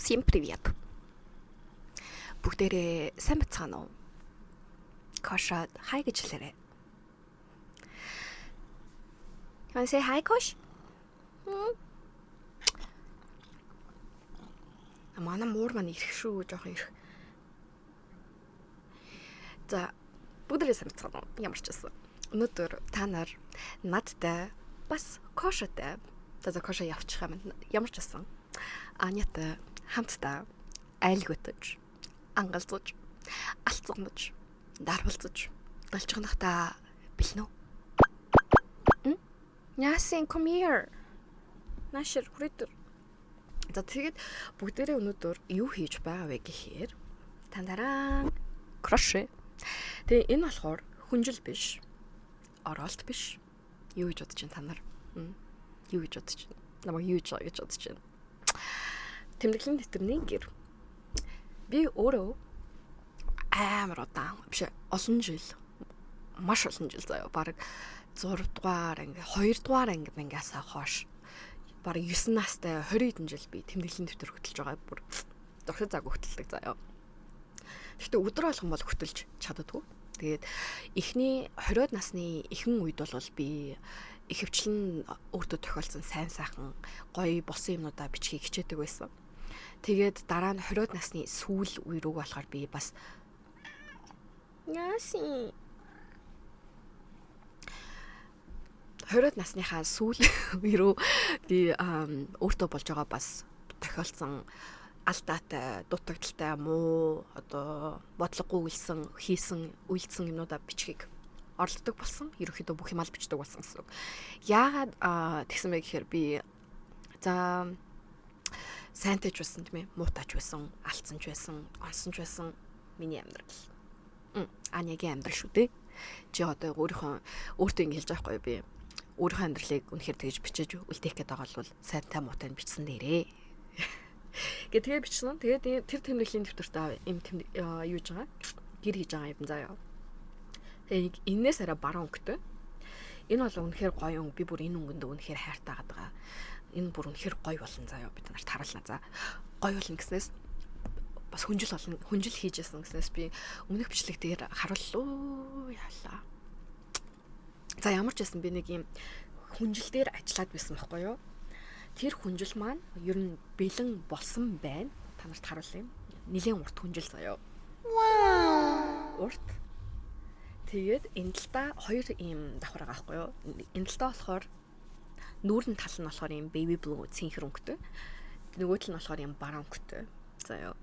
Всем привет. Бүгдээрээ сайн бацгаана уу? Коша хай гэж хэлээрэй. Can I say hi, Kosh? Манай муур маань ирэх шүү, жоохон ирэх. За, бүгдээрээ сайн бацгаана уу? Ямар ч байсан. Өнөөдөр та нар надтай бас Кошатай. За Коша явчих юм. Ямар ч байсан. Анятай хамтдаа айлгуутаж, ангалзаж, алцгамж, дарвалзаж, должгонохта бэлнэ үү? Яасын come here. Нашир хүрээд. За тэгээд бүгдээрээ өнөөдөр юу хийж байгаа вэ гэхээр тандараа crush. Тэгээ энэ болохоор хүнжил биш, оролт биш. Юу гэж бодож байна та нар? Юу гэж бодож байна? Намайг юу гэж бодож байна? Тэмдэглэлийн дэвтэрний гэр. Би өөрөө амар удаан биш олон жил маш олон жил заяа баг 6 дугаар анги 2 дугаар ангиасаа хойш баг 9 настай 20 хэдэн жил би тэмдэглэлийн дэвтэр хөтэлж байгаа бүр зогсож заг хөтэлдэг заяа. Гэхдээ өдөр болгон бол хөтэлж чаддаггүй. Тэгээд эхний 20-од насны ихэнх үед бол би ихэвчлэн өөртөө тохиолдсон сайн сайхан гоё босон юмнуудаа бичгийг хичээдэг байсан. Тэгээд дараа нь 20-од насны сүүл үе рүү болохоор би бас яасын 20-од насныхаа сүүл үе рүү би өөртөө болж байгаа бас тохиолдсон алдаатай, дутагдaltaй, муу, одоо бодлогогүй хийсэн юмнуудаа бичгийг оролддог болсон. Ерөнхийдөө бүх юм аль бичдэг болсон гэсэн үг. Яагаад тэгсэн бэ гэхээр би за сайнтай ч байсан тийм ээ, муутай ч байсан, алдсан ч байсан, онсон ч байсан миний амьдрал. Анягийн амьдрал шүү дээ. Чи одоо өөртөө ингэ хэлж байгаа хгүй би. Өөрийнхөө амьдралыг үнэхээр тэгж бичиж үлдээх гээд байгаа бол сайнтай муутай нь бичсэн дээрээ. Тэгээ бичсэн. Тэгээд тэр тэмдэглэлийн дэвтэртээ юу гэж байгаа? Гэр хийж байгаа юм заяа. Тэгээд энэс арай баруун өнгөтэй. Энэ бол үнэхээр гоё өнгө. Би бүр энэ өнгөндөө үнэхээр хайртай байгаа. Энэ бүр үнэхээр гоё болно заяа. Бид нарт харуулна за. Гоё болно гэснээс бас хүнжил хийжсэн гэснээс би өмнөх бичлэг дээр харууллаа яалаа. За ямар ч байсан би нэг юм хүнжил дээр ажиллаад байсан байхгүй юу? Тэр хүнжил маань ер нь бэлэн болсон байна. Та нарт харуулъя юм. Нилийн урт хүнжил заяа. Вау! Урт. Тэгээд энэ талдаа хоёр ийм давхар байгаа байхгүй юу? Энэ талдаа болохоор нүүрэн тал нь болохоор ийм baby blue цэнхэр өнгөтэй. Нөгөө тал нь болохоор ийм баруун өнгөтэй. Заяа.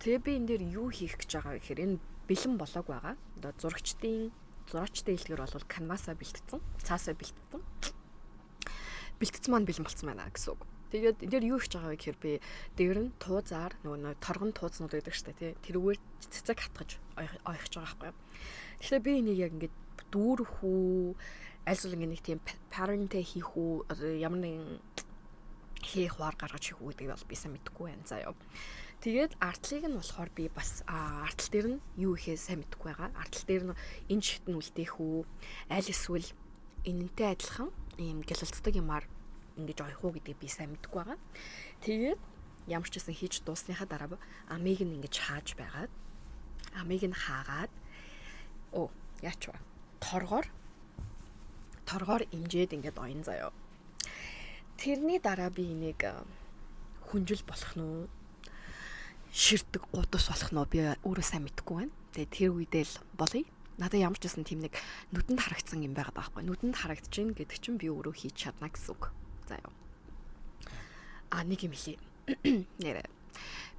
Тэгээ би энэ дээр юу хийх гэж байгаа вэ гэхээр энэ бэлэн болоог байгаа. Одоо зурагчдын хэлдгэр бол канвасаа бэлтгэсэн, цаасаа бэлтгэсэн. Бэлтгэсэн маань бэлэн болсон байна гэсэн үг. Тэгээд энэ дээр юу хийж байгаа вэ гэхээр би дээр нь туузаар нөгөө торгон туузнууд гэдэг штэ тий. Тэрүүгээр цэцэг хатгаж ойхож байгаа байхгүй юу. Тэгэхээр би энийг яг ингээд дүүрэх үү, аль зүйл ингээд нэг тийм patternтэй хийх үү, ямар нэгэн хийх вар гаргаж хийх үү гэдэг бол би сайн мэдэхгүй байна заяа. Тэгээд артлыг нь болохоор би бас артл дээр нь юу ихээ сайн мэдэхгүй байгаа. Артл дээр нь энэ шигт нь үлдээх үү, аль эсвэл энэнтэй адилхан ийм гялалцдаг юмар ингэж ойх уу гэдгийг би сайн мэдэхгүй байгаа. Тэгээд ямар ч гэсэн хийж дуусныхаа дараа амийг нь ингэж хааж байгаад амийг нь хаагаад яач вэ? Торгоор имжээд ингэж оин заяа. Тэрний дараа би энийг хүнжил болох нь ширдэг гудус болох нь би өөрөө сайн мэдэхгүй байна. Тэгээ тэр үедээ л болъё. Надад ямар ч гэсэн тийм нэг нүдэнд харагдсан юм байгаад байгаа байхгүй. Нүдэнд харагдаж гин гэдэг чинь би өөрөө хийж чадна гэсэн үг. За ёо. Нэг юм хэлье. Нэрэ.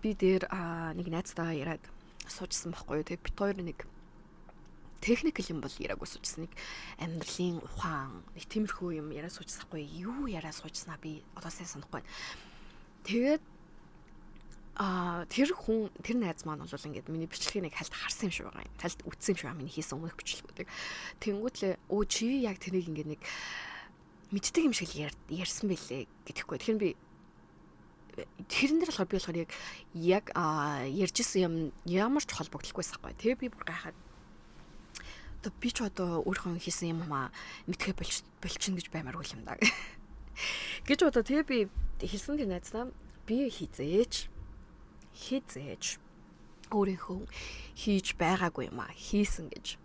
Би дээр нэг найзтайгаа яриад суужсан байхгүй. Тэгээ бит хоёр нэг техникэл юм бол яриаг суужсан. Нэг амьдралын ухаан, нэг тиймэрхүү юм яриа суужсан байхгүй. Юу яриа суужснаа би одоо сайн санахгүй байна. Тэгээд тэр найз маань бол ингээд миний бичлэгийг хальт харсан юм шиг байгаа юм. Хальт үтсэн юм шиг байгаа миний хийсэн өмнөх бичлэгүүдийг. Тэнгүүтлээ чи яг тэрийг ингээд нэг мэддэг юм шиг ярьсан байлээ гэдэхгүй. Тэгэхээр би тэрэн дээр болохоор яг ярьжсэн юм ямар ч холбогдлохгүйсэн байхгүй. Тэгээ би бүр гайхаад би ч одоо өөрийнхөө хийсэн юм мэдхэ болчихно гэж баймаар үл юм даа. Гэж одоо тэгээ би хэлсэн тэр найзлаа би хийзээч хизээж өөрийнхөө хийж байгаагүй юм хийсэн гэж,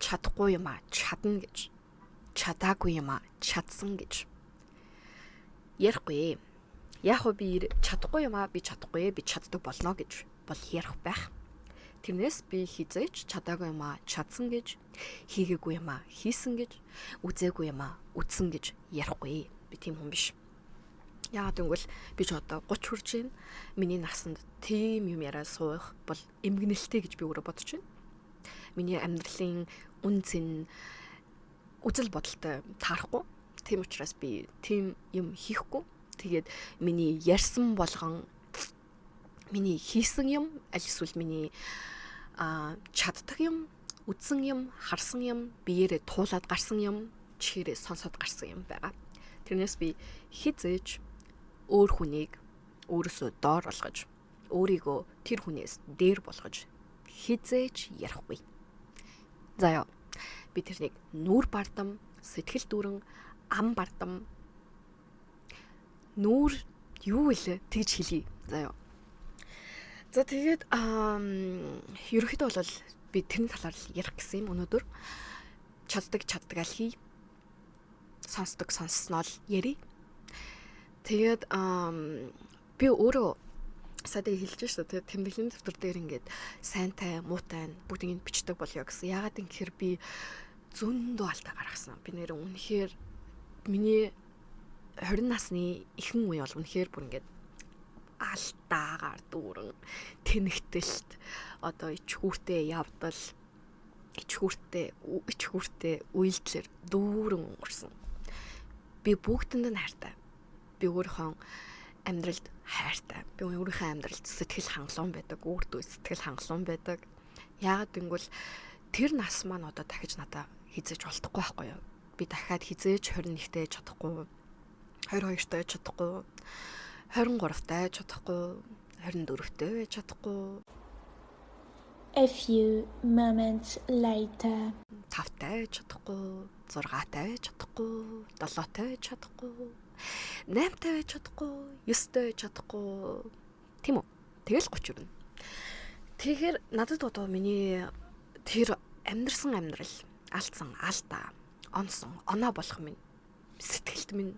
чадахгүй юм чадна гэж, чадаагүй юм чадсан гэж ярихгүй. Яг уу би чадахгүй юм би чадахгүй, би чаддаг болно гэж бол ярих байх. Тэрнээс би хизээж чадаагүй юм чадсан гэж, хийгээгүй юм хийсэн гэж, үзээгүй юм үзсэн гэж ярихгүй. Би тийм хүн биш. Яагаад гэвэл би ч одоо 30 хүрч байна. Миний насанд тийм юм яриа суух бол эмгэнэлтэй гэж би өөрөө бодож байна. Миний амьдралын үн цэн үзэл бодолтой таарахгүй. Тийм учраас би тийм юм хийхгүй. Тэгээд миний ярьсан болгон, миний хийсэн юм, аль эсвэл миний чаддаг юм, үзсэн юм, харсан юм, биеэрээ туулаад гарсан юм, чихээрээ сонсоод гарсан юм байгаа. Тэрнээс би хизээж өөр хүнийг өөрөөсөө доор болгож, өөрийгөө тэр хүнээс дээр болгож хизээж ярихгүй. За яа. Би тэрнийг нүүр бардам, сэтгэл дүүрэн, ам бардам, нүүр юу вэ тэгж хэлье. За яа. За тэгээд ерөнхийдөө бол би тэрний талаар ярих гэсэн юм өнөөдөр. Чаддаг аль хий. Сонсдог сонссноо л ярий. Тэгээд би өөрөө сая хэлж шүү дээ. Тэмдэглэлийн дэвтэр дээр ингээд сайнтай, муутай бүгдийг нь бичдэг болё гэсэн. Яагаад гэхээр би зөндөө алдаа гаргасан. Би нэр үнэхээр миний 20 насны ихэнх үе бол үнэхээр бүр ингээд алдаагаар дүүрэн тэнэгтэлт, одоо ичгүүртэй явдал, ичгүүртэй үйлдэлэр дүүрэн өнгөрсөн. Би бүгдэнд нь хайртай. Би өөрийнхөө амьдралд хайртай. Би өөрийнхөө амьдралд сэтгэл хангалуун байдаг, өөртөө сэтгэл хангалуун байдаг. Яагаад гэвэл тэр нас маань одоо дахиж надад хизээж болдохгүй байхгүй юу? Би дахиад хизээж 21-тэй чадахгүй, 22-тай чадахгүй, 23-тай чадахгүй, 24-тэй чадахгүй. A few moments later. 5-тай чадахгүй, 6-тай чадахгүй, 7-тай чадахгүй, 8-тай чадахгүй, 9-тай чадахгүй. Тийм үү? Тэгэл 30 өрнө. Тэгэхээр надад одоо миний тэр амьдрсан амьдрал, алдсан алдаа, онсон, оноо болох минь сэтгэлд минь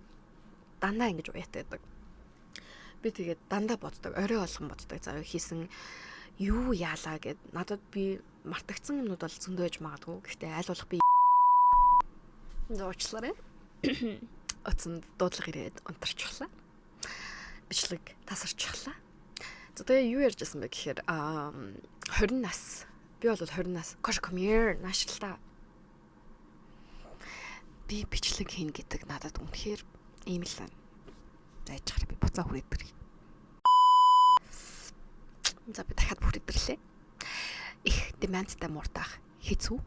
дандаа ингэж уяатай байдаг. Би тэгээд дандаа боддог, орой болгон боддог. За хийсэн юу яалаа гэд надад би мартагдсан юмнууд бол зөндөө байж магадгүй. Гэхдээ аль болох би зоочлаарай. Оцонд дуудлага ирээд унтарчихлаа. Бичлэг тасарчихлаа. За тэгээ юу ярьжсэн бэ гэхээр 20 нас. Би бол 20 нас. Кош come here наашилтаа. Би бичлэг хийн гэдэг надад үнэхээр ийм л байна. Зайчаар би буцаа хүрээдэр. За би дахиад хүрээдэрлээ. Их деманттай мууртах хэцүү.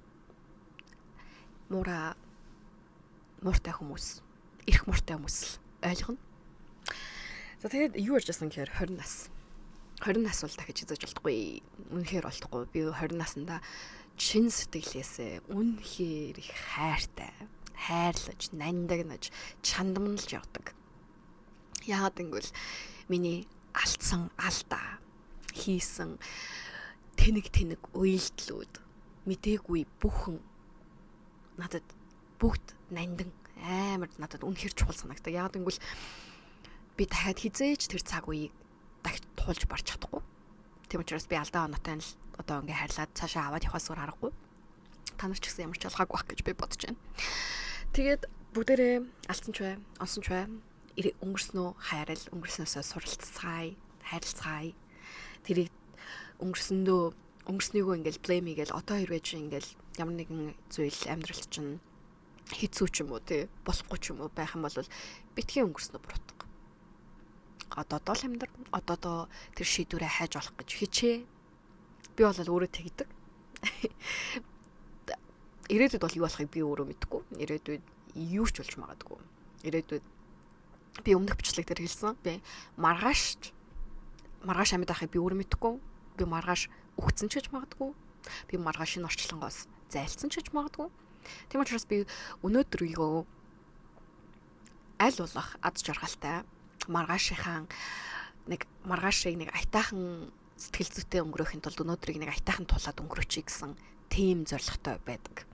Мууртай хүмүүс, эрх мууртай хүмүүс ойлгоно. За тэгээд юу ярьжсэн гэхээр 20 нас. 20 нас бол дахиж хийж болтгүй. Үнэхээр болтгүй. Би 20 наснда чин сэтгэлээсээ үнэхээр их хайртай, хайрлаж, нандагнаж, чандамналж явдаг. Яагаад гэвэл миний алдсан алдаа, хийсэн тэнэг үйлдэлүүд, мдээгүй бүхэн надад бүгд нандан амар надад үнэхээр чухал санагдаг. Яагаад гэвэл би дахиад хизээж тэр цаг үеийг дахиж туулж барч чадахгүй. Тийм учраас би алдаа оноотой нь л одоо ингээ хайрлаад цаашаа аваад явахаас өөр аргагүй. Та нар ч гэсэн ямар ч ялгаагүй байх гэж би бодож байна. Тэгээд бүгдээрээ алдсан ч бай, онсон ч бай, өнгөрснөө хайрал, өнгөрснөөсөө суралцгаая, хайрлцгаая. Тэрийг өнгөрснийгөө ингээл blame хийгээл одоо хэрвээ чи ингээл ямар нэгэн зүйл амьдралт чинь хэцүү ч юм уу тий болохгүй ч юм уу байх юм бол битгий өнгөрснөө буруудах. Одоо л амьдрал одоо тэр шийдвэрээ хайж олох гэж хичээ. Би бол өөрөө тэгдэг. Ирээдүйд бол юу болохыг би өөрөө мэдэхгүй. Ирээдүйд юу ч болж магадгүй. Ирээдүйд би өмнөх бичлэг дээр хэлсэн. Би маргааш амьд байхыг би өөрөө мэдэхгүй. Би маргааш үхсэн ч гэж магадгүй. Би маргааш энэ орчлонгоос зайлцсан ч гэж магадгүй. Тийм учраас би өнөөдрийгөө аль болох аз жаргалтай маргаашийнхаа нэг маргаашийг нэг аятайхан сэтгэл зүйтэй өнгөрөөхийн тулд өнөөдрийг нэг аятайхан тулаад өнгөрөөчий гэсэн тийм зорилготой байдаг.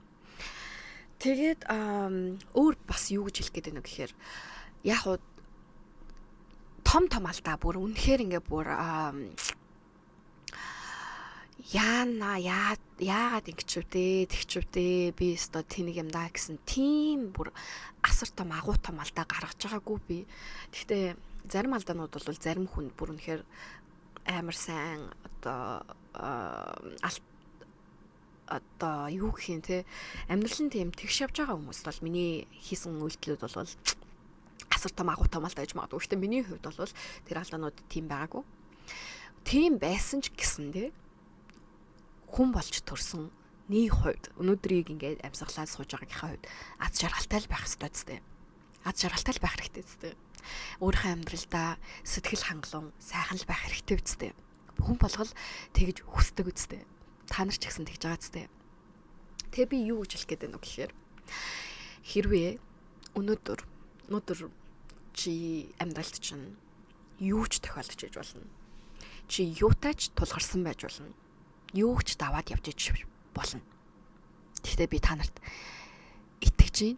Тэгээд өөр бас юу гэж хэлэх гээд байна гэхээр яг уу том алдаа бүр үнэхээр ингээ бүр яагаад ингэчвдээ тэгчвдээ би өстой тэнийг юм даа гэсэн тийм бүр асар том агуу том алдаа гаргаж байгаагүй би. Гэхдээ зарим алдаанууд бол зарим хүн бүр үнэхээр амар сайн одоо юу гэх юм те амьдралын тийм тэгш явж байгаа хүмүүс бол миний хийсэн үйлдэлүүд бол асар том агуу том алдаа гэж магадгүй. Гэхдээ миний хувьд бол тэр алдаанууд тийм байгаагүй. Тийм байсан ч гэсэн те хүн болж төрсөн нэг хувьд өнөөдрийг ингээд амьсгалаад сууж байгаагийнхаа хувьд аз жаргалтай л байх хэрэгтэй зү. Аз жаргалтай л байх хэрэгтэй зү. Өөрийнхөө амьдралдаа сэтгэл хангалуун сайхан л байх хэрэгтэй зү. Хүн болгол тэгж хүсдэг зү. Та нар ч гэсэн тэгж байгаа зү. Тэгээ би юу гэж хэлэх гээд байна вэ гэхээр хэрвээ өнөөдөр чи амьдралд чинь юу ч тохиолдож иж болно. Чи юутай ч тулгарсан байж болно. Юу ч даваад явж иж болно. Гэхдээ би та нарт итгэж байна.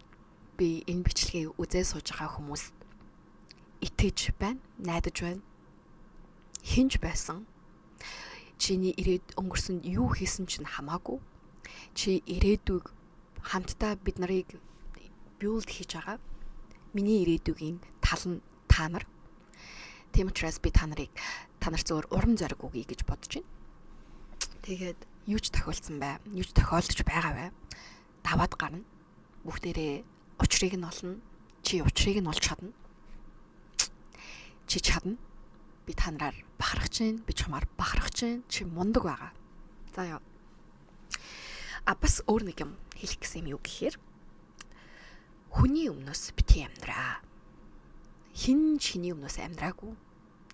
Би энэ бичлэгийг үзээ сууж байгаа хүмүүст итгэж байна, найдаж байна. Хинж байсан. Чиний өнгөрсөнд юу хийсэн чинь хамаагүй. Чи ирээдүйг хамтдаа бид нарыг build хийж байгаа. Миний ирээдүйгийн тал нь та нар. Тийм учраас би та нарт зөвөр урам зориг өгье гэж бодож байна. Тэгээд юу ч тохиолдсон бай, юу ч тохиолдож байгаа бай. Даваад гарна. Бүгдээрээ учрыг нь олно. Чи учрыг нь олж чадна. Чи чадна. Би та нараар бахархаж байна. Би чамаар бахархаж байна. Чи мундаг байгаа. За яа. Бас өөр нэг юм хэлэх гэсэн юм юу гэхээр хүний өмнөөс бити амьдраа. Хин чиний өмнөөс амьдраагүй.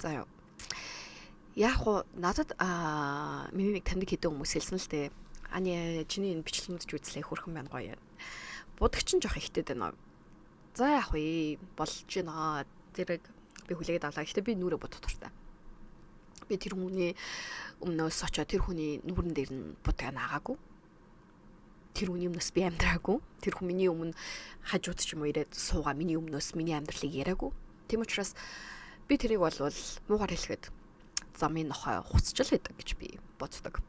За яа. Яг уу надад миний нэг таньдаг хэдэн хүмүүс хэлсэн л дээ. Ани чиний энэ бичлэгүүд ч үзлээ хөрхөн байна гоё. Будагч нь жоох ихтэй байна. За яг уу болж гинэ. Тэрэг би хүлээгээд авлаа. Гэхдээ би нүрэ бодох дуртай. Би тэр хүний өмнөөс очоод тэр хүний нүрэн дээр нь будгаа наагаагүй. Тэр хүний өмнөөс би амьдраагүй. Тэр хүн миний өмнө хажууд ч юм уу ирээд суугаа миний өмнөөс миний амьдралыг яриагүй. Тийм учраас би тэрийг бол муугар хэлэхэд замын нохой хуцчил байдаг гэж би боддог.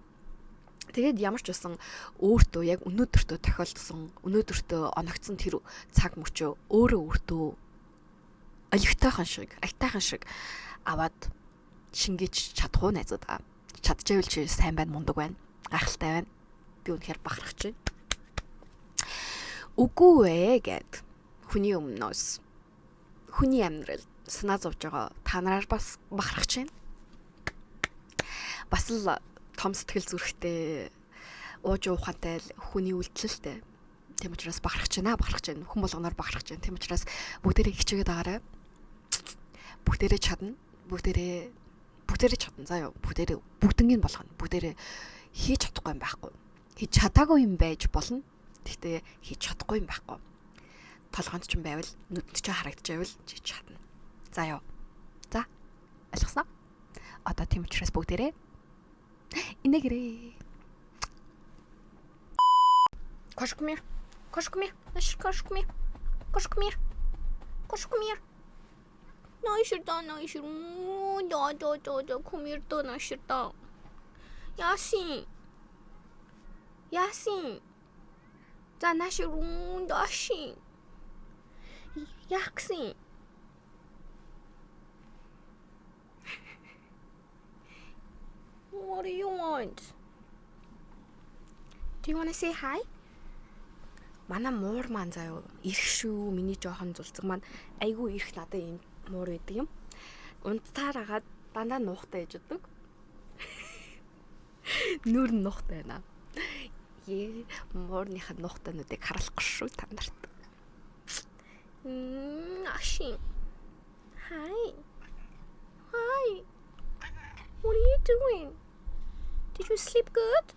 Тэгээд ямар ч байсан өөртөө яг өнөөдөртөө тохиолдсон, өнөөдөртөө оногдсон тэр цаг мөчөө өөрөө өөртөө олигтойхон шиг, айтайхан шиг аваад шингээж чадах уу найзуудаа. Чадчихвэл чи сайн байна, мундаг байна, гайхалтай байна. Би үнэхээр бахархаж байна. Үгүй ээ гэд хүний өмнөөс хүний амьдрал санаа зовж байгаа та нараар бас бахархаж байна. Бас л том сэтгэл зүрэхтэй ууж уухантай хүний үйлдэлтэй. Тийм учраас бахархаж байна. Хүн болгоноор бахархаж байна. Тийм учраас бүгдээрээ хичээгээд байгаарай. Бүгдээрээ чадна. Бүгдээрээ чадна. За яа. Бүгднийг болгоно. Бүгдээрээ хийж чадахгүй юм байхгүй. Хийж чадаагүй юм байж болно. Гэхдээ хийж чадахгүй юм байхгүй. Толгоонд ч юм байвал нүдэнд ч харагдчихвэл чи чадна. За яа. За. Ойлгосноо? Одоо тийм учраас бүгдээрээ инегрээ. Кошка, come here. Кошка, come here. Кошка, come here. Кошка, come here. Кошка, come here. Наиширда. Да. Come here, да, наиширда. Ясин. За, наиширун, дашин. Яксин. What do you want? Do you want to say hi? Манай муур маань заяа ирэх шүү. Миний жоохон зулцэг маань айгүй ирэх надад юм муур байдаг юм. Унтаар агаад дандаа нуухтай ээж удаг. Нүр нь нуухтай байна. Муурныхаа нуухтайнуудыг харуулахгүй шүү та нарт. Ашин. Hi. What are you doing? Did you sleep good?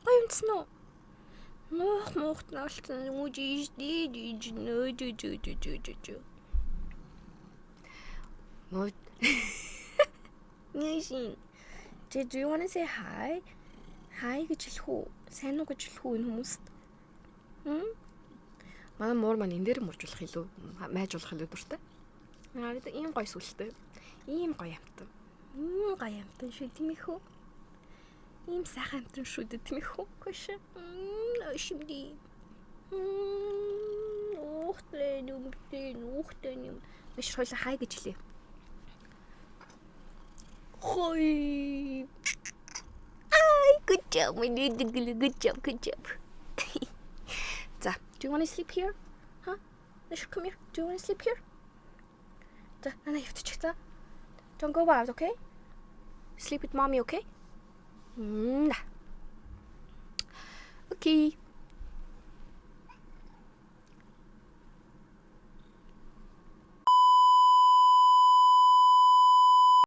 Ayuntsno. Муухт наалцсан үжиж. What? Нишин. Do you want to say hi? Hi гэж хэлэх үү? Сайн уу гэж хэлэх үү энэ хүмүүст? Манай муур маань энэ дээр муржуулах илүү, майжуулах илүү дуртай. Надад ийм гоё сүлтэй. Ийм гоё амтан. Гоё амтан шүү тиймэрхүү. Ийм сайхан амтан шүү тиймэрхүү. Кош. Шимди. Ухтэн. Маш хоёлаа хай гэж хэлээ. Хой. Good job, my little girl. Good job. So, do you want to sleep here? Huh? Let's come here. Do you want to sleep here? So, Anna, you have to check that. Don't go out, okay? Sleep with mommy, okay? Okay.